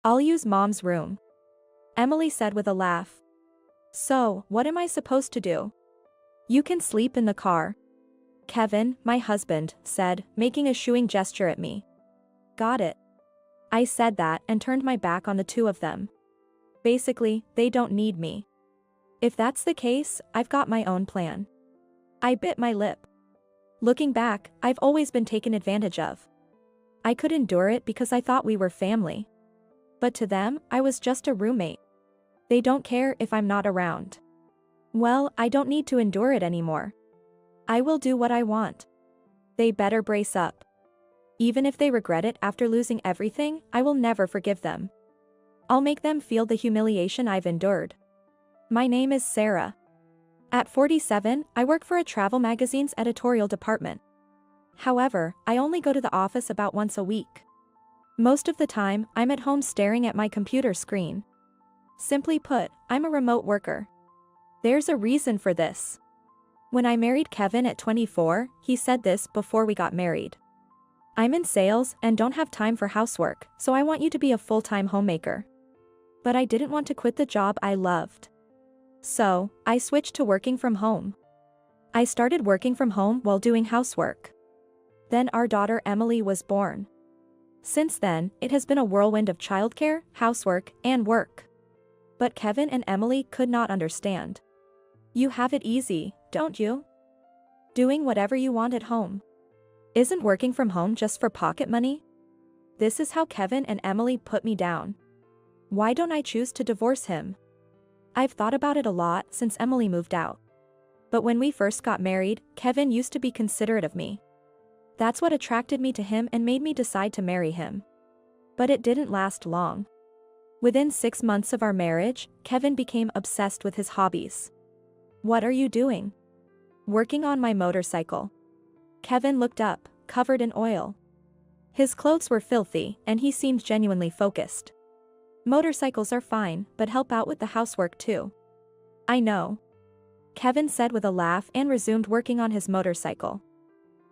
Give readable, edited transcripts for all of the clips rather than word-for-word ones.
I'll use Mom's room, Emily said with a laugh. So, what am I supposed to do? You can sleep in the car, Kevin, my husband, said, making a shooing gesture at me. Got it. I said that and turned my back on the two of them. Basically, they don't need me. If that's the case, I've got my own plan. I bit my lip. Looking back, I've always been taken advantage of. I could endure it because I thought we were family. But to them, I was just a roommate. They don't care if I'm not around. Well, I don't need to endure it anymore. I will do what I want. They better brace up. Even if they regret it after losing everything, I will never forgive them. I'll make them feel the humiliation I've endured. My name is Sarah. At 47, I work for a travel magazine's editorial department. However, I only go to the office about once a week. Most of the time, I'm at home staring at my computer screen. Simply put, I'm a remote worker. There's a reason for this. When I married Kevin at 24, he said this before we got married. I'm in sales and don't have time for housework, so I want you to be a full-time homemaker. But I didn't want to quit the job I loved. So, I switched to working from home. I started working from home while doing housework. Then our daughter Emily was born. Since then, it has been a whirlwind of childcare, housework, and work. But Kevin and Emily could not understand. You have it easy, don't you? Doing whatever you want at home. Isn't working from home just for pocket money? This is how Kevin and Emily put me down. Why don't I choose to divorce him? I've thought about it a lot since Emily moved out. But when we first got married, Kevin used to be considerate of me. That's what attracted me to him and made me decide to marry him. But it didn't last long. Within 6 months of our marriage, Kevin became obsessed with his hobbies. What are you doing? Working on my motorcycle. Kevin looked up, covered in oil. His clothes were filthy, and he seemed genuinely focused. Motorcycles are fine, but help out with the housework too. I know, Kevin said with a laugh and resumed working on his motorcycle.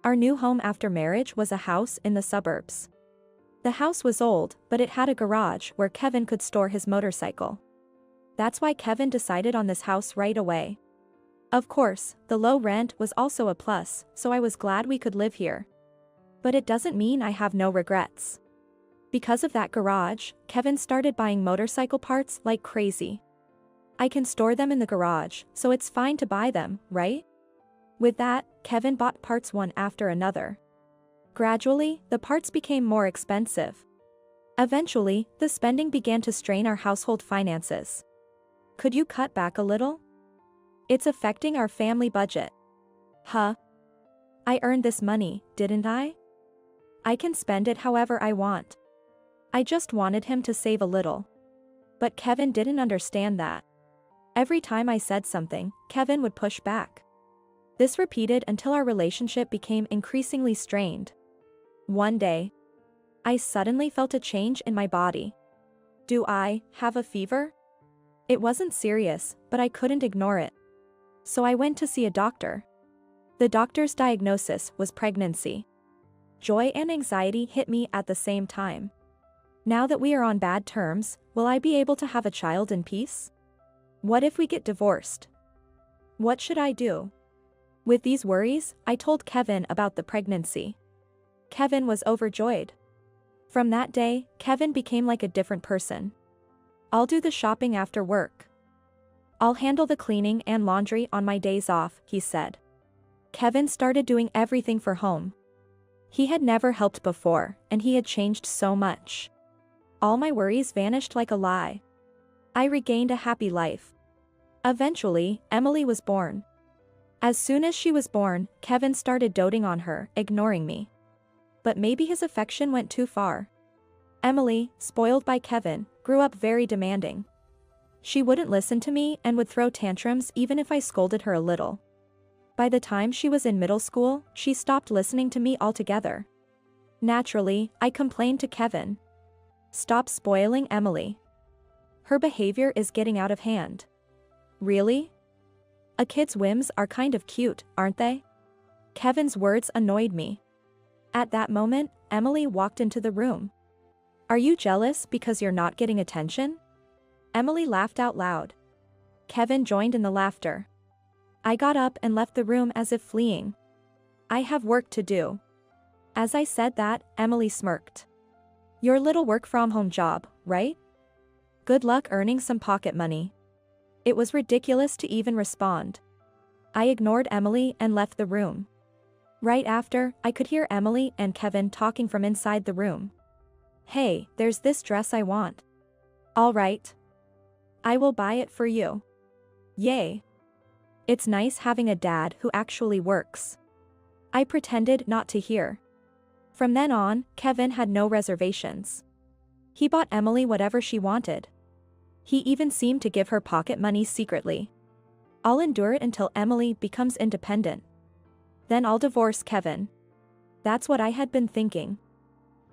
Our new home after marriage was a house in the suburbs. The house was old, but it had a garage where Kevin could store his motorcycle. That's why Kevin decided on this house right away. Of course, the low rent was also a plus, so I was glad we could live here. But it doesn't mean I have no regrets. Because of that garage, Kevin started buying motorcycle parts like crazy. I can store them in the garage, so it's fine to buy them, right? With that, Kevin bought parts one after another. Gradually, the parts became more expensive. Eventually, the spending began to strain our household finances. Could you cut back a little? It's affecting our family budget. Huh? I earned this money, didn't I? I can spend it however I want. I just wanted him to save a little. But Kevin didn't understand that. Every time I said something, Kevin would push back. This repeated until our relationship became increasingly strained. One day, I suddenly felt a change in my body. Do I have a fever? It wasn't serious, but I couldn't ignore it. So I went to see a doctor. The doctor's diagnosis was pregnancy. Joy and anxiety hit me at the same time. Now that we are on bad terms, will I be able to have a child in peace? What if we get divorced? What should I do? With these worries, I told Kevin about the pregnancy. Kevin was overjoyed. From that day, Kevin became like a different person. I'll do the shopping after work. I'll handle the cleaning and laundry on my days off, he said. Kevin started doing everything for home. He had never helped before, and he had changed so much. All my worries vanished like a lie. I regained a happy life. Eventually, Emily was born. As soon as she was born, Kevin started doting on her, ignoring me. But maybe his affection went too far. Emily, spoiled by Kevin, grew up very demanding. She wouldn't listen to me and would throw tantrums even if I scolded her a little. By the time she was in middle school, she stopped listening to me altogether. Naturally, I complained to Kevin. Stop spoiling Emily. Her behavior is getting out of hand. Really? A kid's whims are kind of cute, aren't they? Kevin's words annoyed me. At that moment, Emily walked into the room. Are you jealous because you're not getting attention? Emily laughed out loud. Kevin joined in the laughter. I got up and left the room as if fleeing. I have work to do. As I said that, Emily smirked. Your little work-from-home job, right? Good luck earning some pocket money. It was ridiculous to even respond. I ignored Emily and left the room. Right after, I could hear Emily and Kevin talking from inside the room. Hey, there's this dress I want. All right. I will buy it for you. Yay. It's nice having a dad who actually works. I pretended not to hear. From then on, Kevin had no reservations. He bought Emily whatever she wanted. He even seemed to give her pocket money secretly. I'll endure it until Emily becomes independent. Then I'll divorce Kevin. That's what I had been thinking.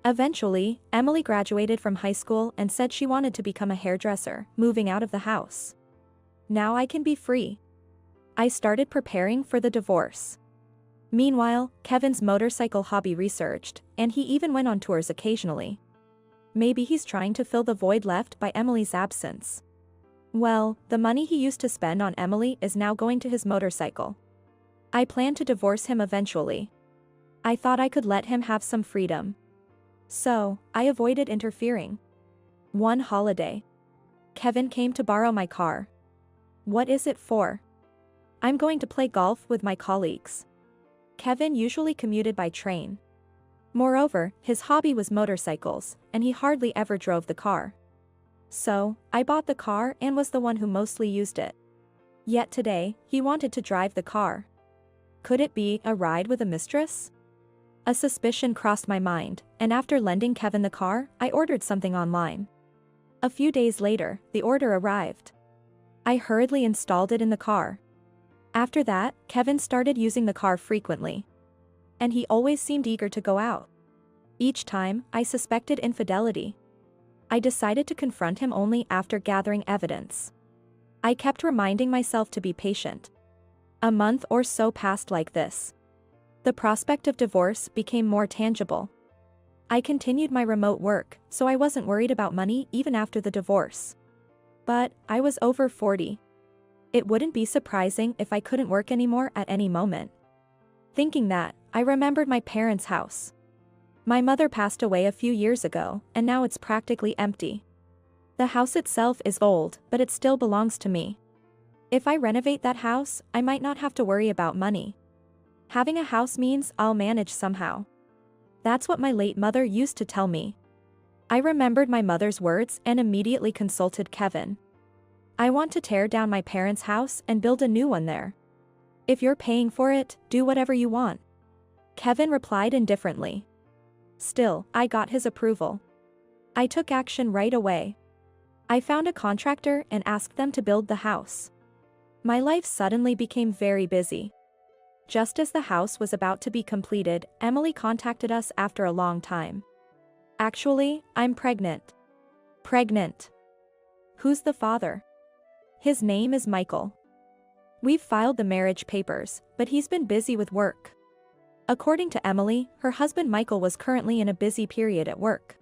Eventually, Emily graduated from high school and said she wanted to become a hairdresser, moving out of the house. Now I can be free. I started preparing for the divorce. Meanwhile, Kevin's motorcycle hobby resurged, and he even went on tours occasionally. Maybe he's trying to fill the void left by Emily's absence. Well, the money he used to spend on Emily is now going to his motorcycle. I plan to divorce him eventually. I thought I could let him have some freedom. So, I avoided interfering. One holiday. Kevin came to borrow my car. What is it for? I'm going to play golf with my colleagues. Kevin usually commuted by train. Moreover, his hobby was motorcycles, and he hardly ever drove the car. So, I bought the car and was the one who mostly used it. Yet today, he wanted to drive the car. Could it be a ride with a mistress? A suspicion crossed my mind, and after lending Kevin the car, I ordered something online. A few days later, the order arrived. I hurriedly installed it in the car. After that, Kevin started using the car frequently. And he always seemed eager to go out. Each time, I suspected infidelity. I decided to confront him only after gathering evidence. I kept reminding myself to be patient. A month or so passed like this. The prospect of divorce became more tangible. I continued my remote work, so I wasn't worried about money even after the divorce. But I was over 40. It wouldn't be surprising if I couldn't work anymore at any moment. Thinking that, I remembered my parents' house. My mother passed away a few years ago, and now it's practically empty. The house itself is old, but it still belongs to me. If I renovate that house, I might not have to worry about money. Having a house means I'll manage somehow. That's what my late mother used to tell me. I remembered my mother's words and immediately consulted Kevin. I want to tear down my parents' house and build a new one there. If you're paying for it, do whatever you want. Kevin replied indifferently. Still, I got his approval. I took action right away. I found a contractor and asked them to build the house. My life suddenly became very busy. Just as the house was about to be completed, Emily contacted us after a long time. Actually, I'm pregnant. Pregnant. Who's the father? His name is Michael. We've filed the marriage papers, but he's been busy with work. According to Emily, her husband Michael was currently in a busy period at work.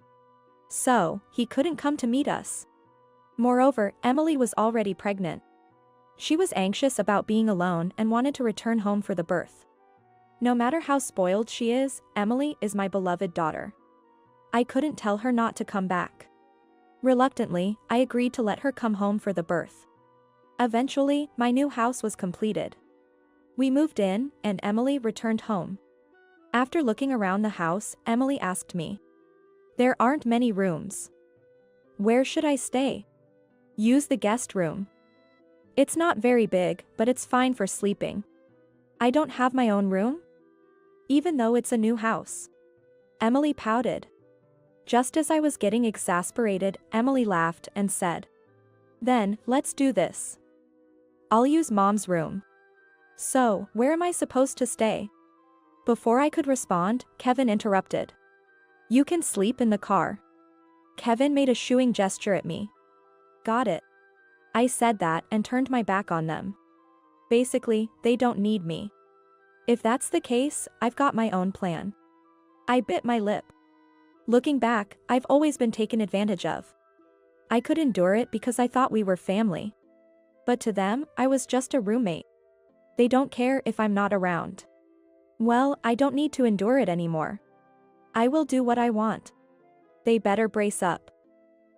So, he couldn't come to meet us. Moreover, Emily was already pregnant. She was anxious about being alone and wanted to return home for the birth. No matter how spoiled she is, Emily is my beloved daughter. I couldn't tell her not to come back. Reluctantly, I agreed to let her come home for the birth. Eventually, my new house was completed. We moved in, and Emily returned home. After looking around the house, Emily asked me. There aren't many rooms. Where should I stay? Use the guest room. It's not very big, but it's fine for sleeping. I don't have my own room? Even though it's a new house. Emily pouted. Just as I was getting exasperated, Emily laughed and said. Then, let's do this. I'll use Mom's room. So, where am I supposed to stay? Before I could respond, Kevin interrupted. You can sleep in the car. Kevin made a shooing gesture at me. Got it. I said that and turned my back on them. Basically, they don't need me. If that's the case, I've got my own plan. I bit my lip. Looking back, I've always been taken advantage of. I could endure it because I thought we were family. But to them, I was just a roommate. They don't care if I'm not around. Well, I don't need to endure it anymore. I will do what I want. They better brace up.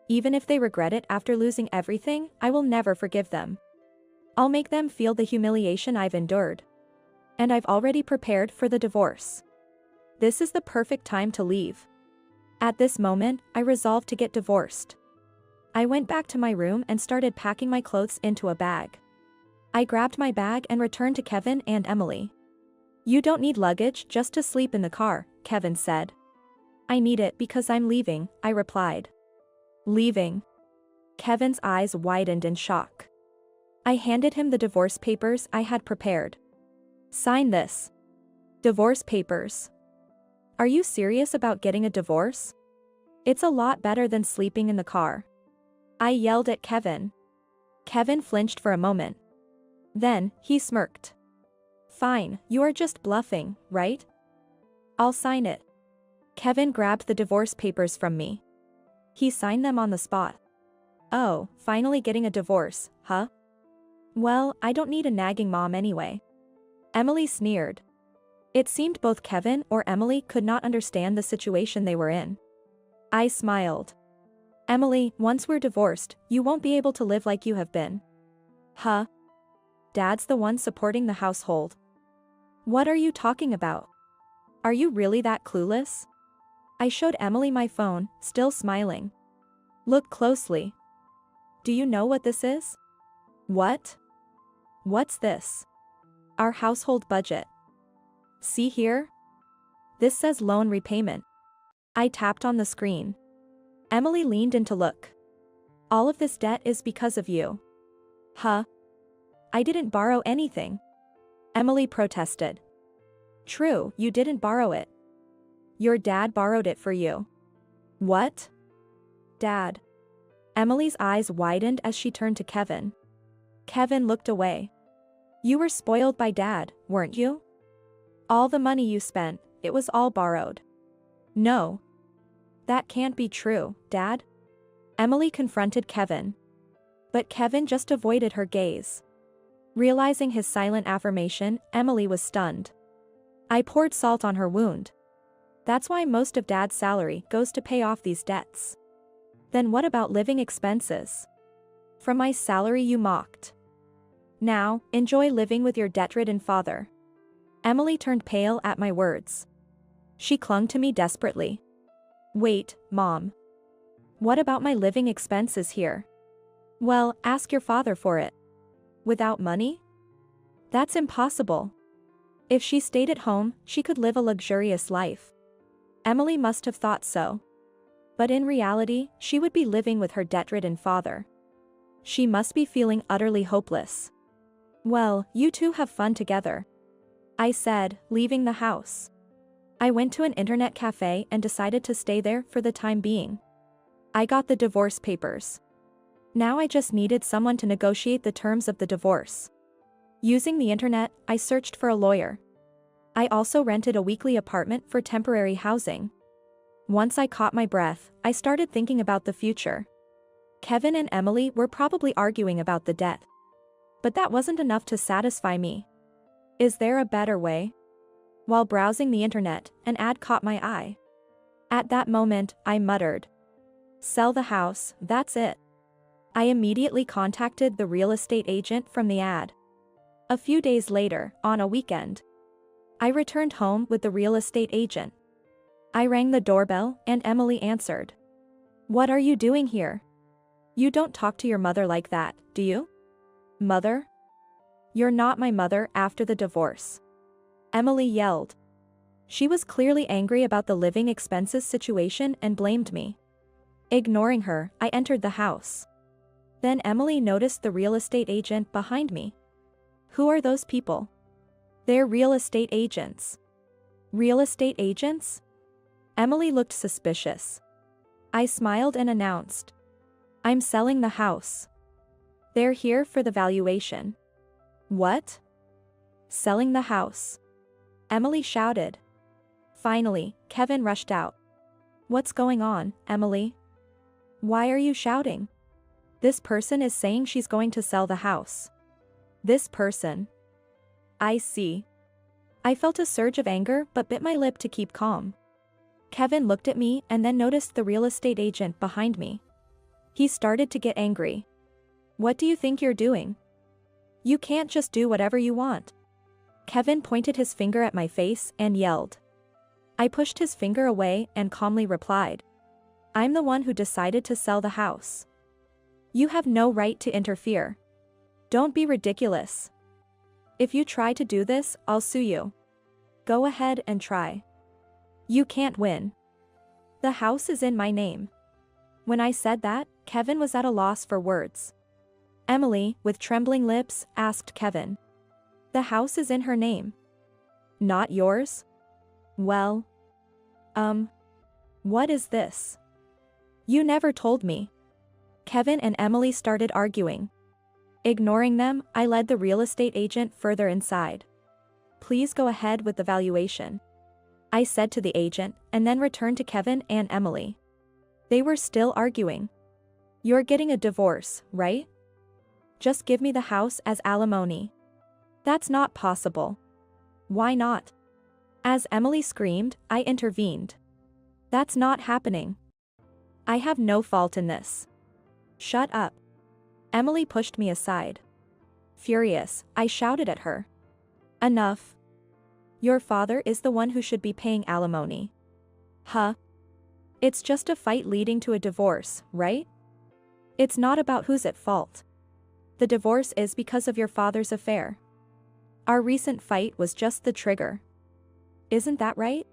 Even if they regret it after losing everything, I will never forgive them. I'll make them feel the humiliation I've endured. And I've already prepared for the divorce. This is the perfect time to leave. At this moment, I resolved to get divorced. I went back to my room and started packing my clothes into a bag. I grabbed my bag and returned to Kevin and Emily. "You don't need luggage just to sleep in the car," Kevin said. "I need it because I'm leaving," I replied. "Leaving?" Kevin's eyes widened in shock. I handed him the divorce papers I had prepared. "Sign this." "Divorce papers? Are you serious about getting a divorce? It's a lot better than sleeping in the car," I yelled at Kevin. Kevin flinched for a moment. Then, he smirked. "Fine, you are just bluffing, right? I'll sign it." Kevin grabbed the divorce papers from me. He signed them on the spot. "Oh, finally getting a divorce, huh? Well, I don't need a nagging mom anyway." Emily sneered. It seemed both Kevin or Emily could not understand the situation they were in. I smiled. "Emily, once we're divorced, you won't be able to live like you have been." "Huh? Dad's the one supporting the household." "What are you talking about? Are you really that clueless?" I showed Emily my phone, still smiling. "Look closely. Do you know what this is?" "What? What's this?" "Our household budget. See here? This says loan repayment." I tapped on the screen. Emily leaned in to look. "All of this debt is because of you." "Huh? I didn't borrow anything," Emily protested. "True, you didn't borrow it. Your dad borrowed it for you." "What? Dad?" Emily's eyes widened as she turned to Kevin. Kevin looked away. "You were spoiled by Dad, weren't you? All the money you spent, it was all borrowed." "No. That can't be true, Dad." Emily confronted Kevin. But Kevin just avoided her gaze. Realizing his silent affirmation, Emily was stunned. I poured salt on her wound. "That's why most of Dad's salary goes to pay off these debts." "Then what about living expenses? From my salary you mocked. Now, enjoy living with your debt-ridden father." Emily turned pale at my words. She clung to me desperately. "Wait, Mom. What about my living expenses here?" "Well, ask your father for it." "Without money? That's impossible." If she stayed at home, she could live a luxurious life. Emily must have thought so. But in reality, she would be living with her debt-ridden father. She must be feeling utterly hopeless. "Well, you two have fun together," I said, leaving the house. I went to an internet cafe and decided to stay there for the time being. I got the divorce papers. Now I just needed someone to negotiate the terms of the divorce. Using the internet, I searched for a lawyer. I also rented a weekly apartment for temporary housing. Once I caught my breath, I started thinking about the future. Kevin and Emily were probably arguing about the debt. But that wasn't enough to satisfy me. Is there a better way? While browsing the internet, an ad caught my eye. At that moment, I muttered, "Sell the house, that's it." I immediately contacted the real estate agent from the ad. A few days later, on a weekend, I returned home with the real estate agent. I rang the doorbell and Emily answered. "What are you doing here? You don't talk to your mother like that, do you?" "Mother? You're not my mother after the divorce," Emily yelled. She was clearly angry about the living expenses situation and blamed me. Ignoring her, I entered the house. Then Emily noticed the real estate agent behind me. "Who are those people?" "They're real estate agents." "Real estate agents?" Emily looked suspicious. I smiled and announced, "I'm selling the house. They're here for the valuation." "What? Selling the house?" Emily shouted. Finally, Kevin rushed out. What's going on, Emily? Why are you shouting? This person is saying she's going to sell the house. This person. I see. I felt a surge of anger but bit my lip to keep calm. Kevin looked at me and then noticed the real estate agent behind me. He started to get angry. What do you think you're doing? You can't just do whatever you want. Kevin pointed his finger at my face and yelled. I pushed his finger away and calmly replied. I'm the one who decided to sell the house. You have no right to interfere. Don't be ridiculous. If you try to do this, I'll sue you. Go ahead and try. You can't win. The house is in my name. When I said that, Kevin was at a loss for words. Emily, with trembling lips, asked Kevin. The house is in her name. Not yours? Well. What is this? You never told me. Kevin and Emily started arguing. Ignoring them, I led the real estate agent further inside. Please go ahead with the valuation, I said to the agent, and then returned to Kevin and Emily. They were still arguing. You're getting a divorce, right? Just give me the house as alimony. That's not possible. Why not? As Emily screamed, I intervened. That's not happening. I have no fault in this. Shut up. Emily pushed me aside. Furious, I shouted at her. Enough. Your father is the one who should be paying alimony. Huh? It's just a fight leading to a divorce, right? It's not about who's at fault. The divorce is because of your father's affair. Our recent fight was just the trigger. Isn't that right?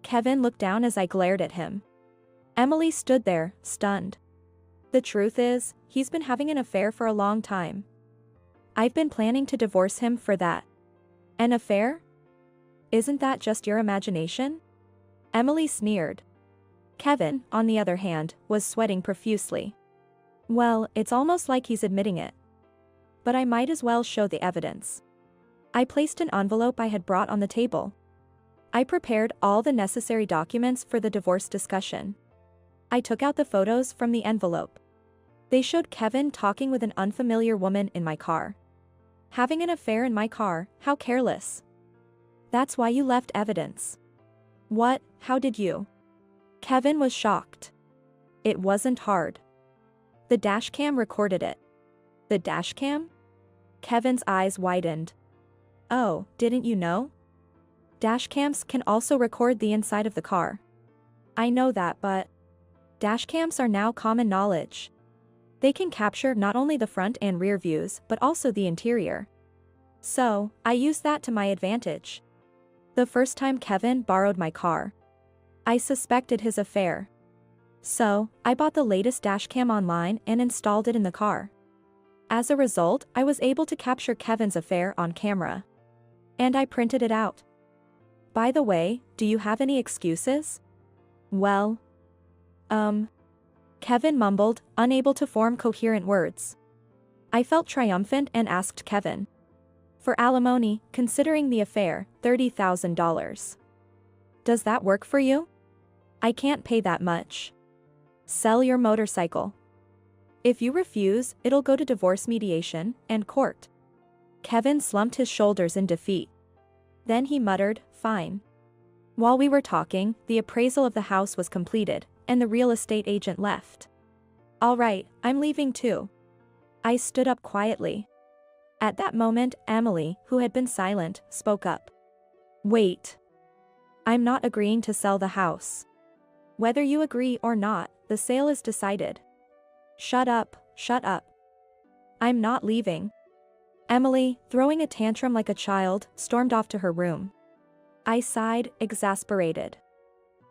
Kevin looked down as I glared at him. Emily stood there, stunned. The truth is, he's been having an affair for a long time. I've been planning to divorce him for that. An affair? Isn't that just your imagination? Emily sneered. Kevin, on the other hand, was sweating profusely. Well, it's almost like he's admitting it. But I might as well show the evidence. I placed an envelope I had brought on the table. I prepared all the necessary documents for the divorce discussion. I took out the photos from the envelope. They showed Kevin talking with an unfamiliar woman in my car. Having an affair in my car, how careless. That's why you left evidence. What, how did you? Kevin was shocked. It wasn't hard. The dashcam recorded it. The dashcam? Kevin's eyes widened. Oh, didn't you know? Dashcams can also record the inside of the car. I know that, but dashcams are now common knowledge. They can capture not only the front and rear views but also the interior. So, I used that to my advantage. The first time Kevin borrowed my car, I suspected his affair. So, I bought the latest dashcam online and installed it in the car. As a result, I was able to capture Kevin's affair on camera. And I printed it out. By the way, do you have any excuses? Well, Kevin mumbled, unable to form coherent words. I felt triumphant and asked Kevin. For alimony, considering the affair, $30,000. Does that work for you? I can't pay that much. Sell your motorcycle. If you refuse, it'll go to divorce mediation and court. Kevin slumped his shoulders in defeat. Then he muttered, fine. While we were talking, the appraisal of the house was completed, and the real estate agent left. All right, I'm leaving too. I stood up quietly. At that moment, Emily, who had been silent, spoke up. Wait. I'm not agreeing to sell the house. Whether you agree or not, the sale is decided. Shut up, shut up. I'm not leaving. Emily, throwing a tantrum like a child, stormed off to her room. I sighed, exasperated.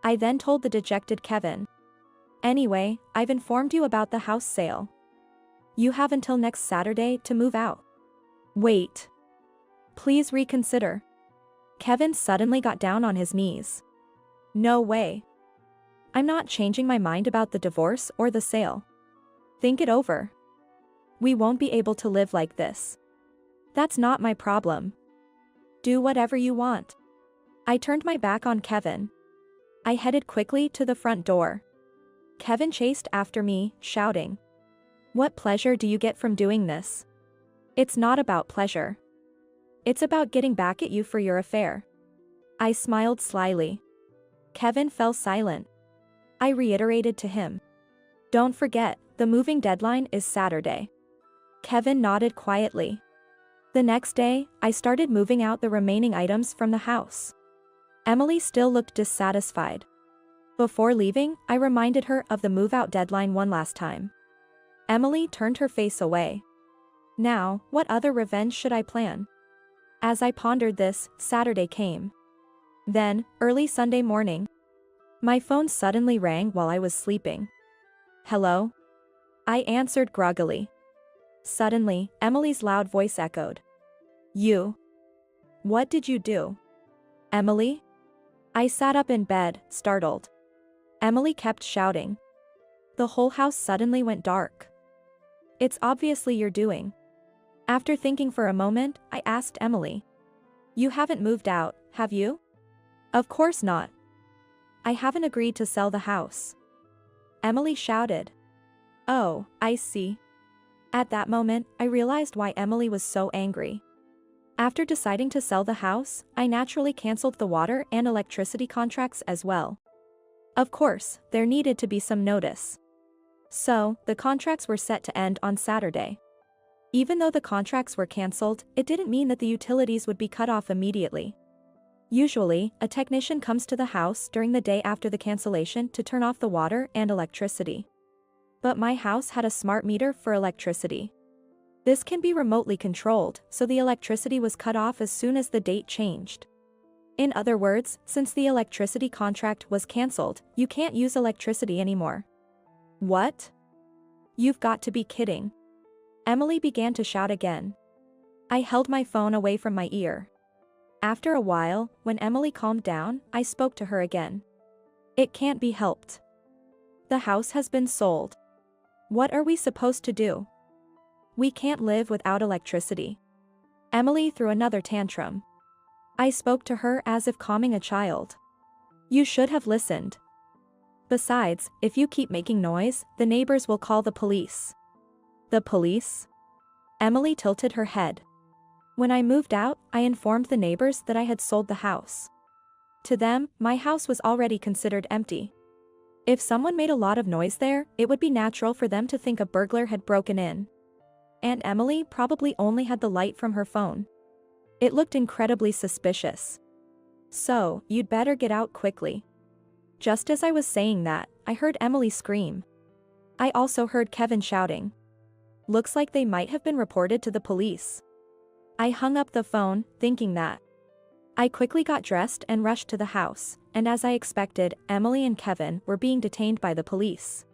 I then told the dejected Kevin. Anyway, I've informed you about the house sale. You have until next Saturday to move out. Wait. Please reconsider. Kevin suddenly got down on his knees. No way. I'm not changing my mind about the divorce or the sale. Think it over. We won't be able to live like this. That's not my problem. Do whatever you want. I turned my back on Kevin. I headed quickly to the front door. Kevin chased after me, shouting, "What pleasure do you get from doing this?" "It's not about pleasure. It's about getting back at you for your affair." I smiled slyly. Kevin fell silent. I reiterated to him, "Don't forget, the moving deadline is Saturday." Kevin nodded quietly. The next day, I started moving out the remaining items from the house. Emily still looked dissatisfied. Before leaving, I reminded her of the move-out deadline one last time. Emily turned her face away. Now, what other revenge should I plan? As I pondered this, Saturday came. Then, early Sunday morning, my phone suddenly rang while I was sleeping. "Hello?" I answered groggily. Suddenly, Emily's loud voice echoed. "You? What did you do?" "Emily?" I sat up in bed, startled. Emily kept shouting. The whole house suddenly went dark. "It's obviously your doing." After thinking for a moment, I asked Emily, "You haven't moved out, have you?" "Of course not. I haven't agreed to sell the house." Emily shouted. "Oh, I see." At that moment, I realized why Emily was so angry. After deciding to sell the house, I naturally canceled the water and electricity contracts as well. Of course, there needed to be some notice. So, the contracts were set to end on Saturday. Even though the contracts were canceled, it didn't mean that the utilities would be cut off immediately. Usually, a technician comes to the house during the day after the cancellation to turn off the water and electricity. But my house had a smart meter for electricity. This can be remotely controlled, so the electricity was cut off as soon as the date changed. In other words, since the electricity contract was cancelled, you can't use electricity anymore. "What? You've got to be kidding." Emily began to shout again. I held my phone away from my ear. After a while, when Emily calmed down, I spoke to her again. "It can't be helped. The house has been sold. What are we supposed to do? We can't live without electricity." Emily threw another tantrum. I spoke to her as if calming a child. "You should have listened. Besides, if you keep making noise, the neighbors will call the police." "The police?" Emily tilted her head. "When I moved out, I informed the neighbors that I had sold the house. To them, my house was already considered empty. If someone made a lot of noise there, it would be natural for them to think a burglar had broken in. And Emily probably only had the light from her phone. It looked incredibly suspicious. So, you'd better get out quickly." Just as I was saying that, I heard Emily scream. I also heard Kevin shouting. Looks like they might have been reported to the police. I hung up the phone, thinking that. I quickly got dressed and rushed to the house, and as I expected, Emily and Kevin were being detained by the police.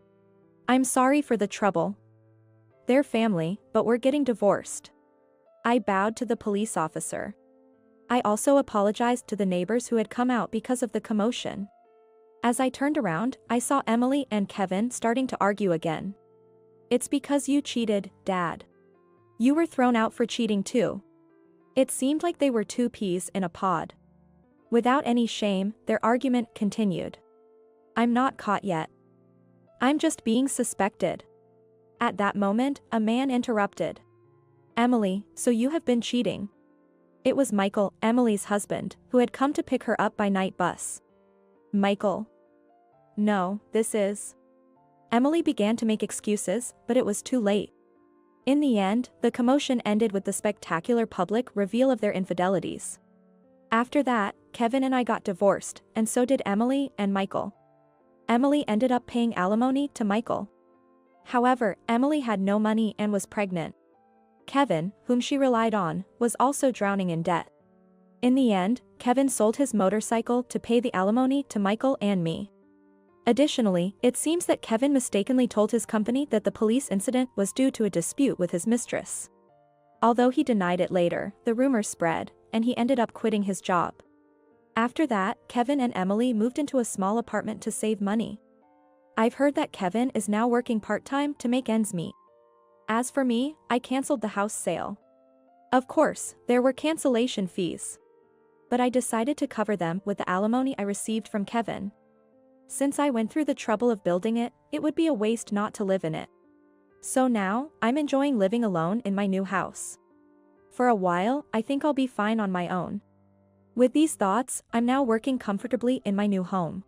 "I'm sorry for the trouble. They're family, but we're getting divorced." I bowed to the police officer. I also apologized to the neighbors who had come out because of the commotion. As I turned around, I saw Emily and Kevin starting to argue again. "It's because you cheated, Dad. You were thrown out for cheating too." It seemed like they were two peas in a pod. Without any shame, their argument continued. "I'm not caught yet. I'm just being suspected." At that moment, a man interrupted. "Emily, so you have been cheating." It was Michael, Emily's husband, who had come to pick her up by night bus. "Michael. No, this is..." Emily began to make excuses, but it was too late. In the end, the commotion ended with the spectacular public reveal of their infidelities. After that, Kevin and I got divorced, and so did Emily and Michael. Emily ended up paying alimony to Michael. However, Emily had no money and was pregnant. Kevin, whom she relied on, was also drowning in debt. In the end, Kevin sold his motorcycle to pay the alimony to Michael and me. Additionally, it seems that Kevin mistakenly told his company that the police incident was due to a dispute with his mistress. Although he denied it later, the rumor spread, and he ended up quitting his job. After that, Kevin and Emily moved into a small apartment to save money. I've heard that Kevin is now working part-time to make ends meet. As for me, I canceled the house sale. Of course, there were cancellation fees. But I decided to cover them with the alimony I received from Kevin. Since I went through the trouble of building it, it would be a waste not to live in it. So now, I'm enjoying living alone in my new house. For a while, I think I'll be fine on my own. With these thoughts, I'm now working comfortably in my new home.